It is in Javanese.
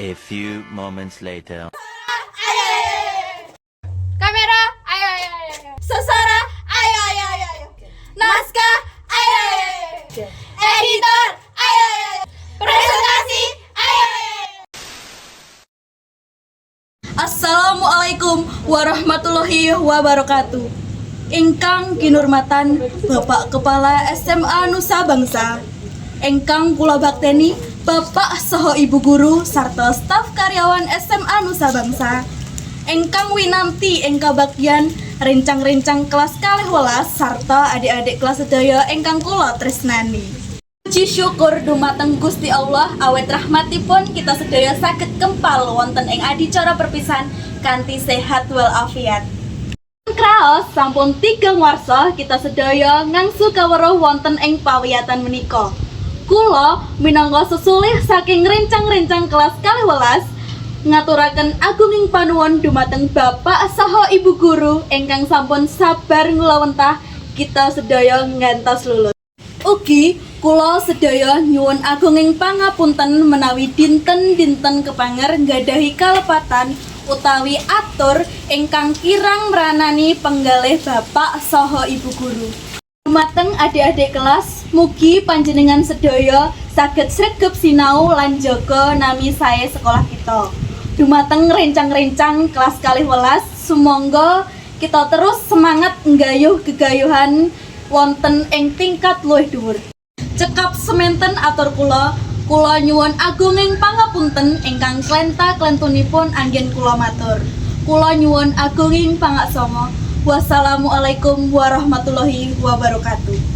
A few moments later. Kamera, ayo ayo ayo. Sasara, ayo ayo ayo. Naskah, ayo ayo ayo. Editor, ayo ayo ayo. Presentasi, ayo ayo ayo. Assalamualaikum warahmatullahi wabarakatuh. Ingkang kinurmatan Bapak Kepala SMA Nusa Bangsa, ingkang kula bakteni Bapak saha Ibu Guru sarta staf karyawan SMA Nusa Bangsa, ingkang winanti ing kabagyan rencang-rencang kelas 12 sarta adik-adik kelas sedaya ingkang kula tresnani. Puji syukur dumateng Gusti Allah awet rahmatipun kita sedaya saged kempal wonten ing adicara perpisahan kanthi sehat walafiat. Kraos sampun 3 warsa kita sedaya ngangsu kaweruh wonten ing pawiyatan menika. Kula minangka sesulih saking rencang-rencang kelas 12 ngaturaken agunging panuwun dumateng Bapak saha Ibu Guru ingkang sampun sabar ngulawentah kita sedaya ngantos lulus. Ugi kula sedaya nyuwun agunging pangapunten menawi dinten-dinten kepanger nggadahi kalepatan utawi atur ingkang kirang mranani penggalih Bapak saha Ibu Guru. Dumateng adik-adik kelas, mugi panjenengan sedaya saged sregep sinau lan jaga nami sae sekolah kita. Dumateng rencang-rencang kelas 12, sumangga kita terus semangat nggayuh gegayuhan wonten ing tingkat luwih dhuwur. Cekap semanten atur kula nyuwun agunging pangapunten ingkang klenta-klentunipun anggen kula matur. Kula nyuwun agunging pangaksama. Wassalamualaikum warahmatullahi wabarakatuh.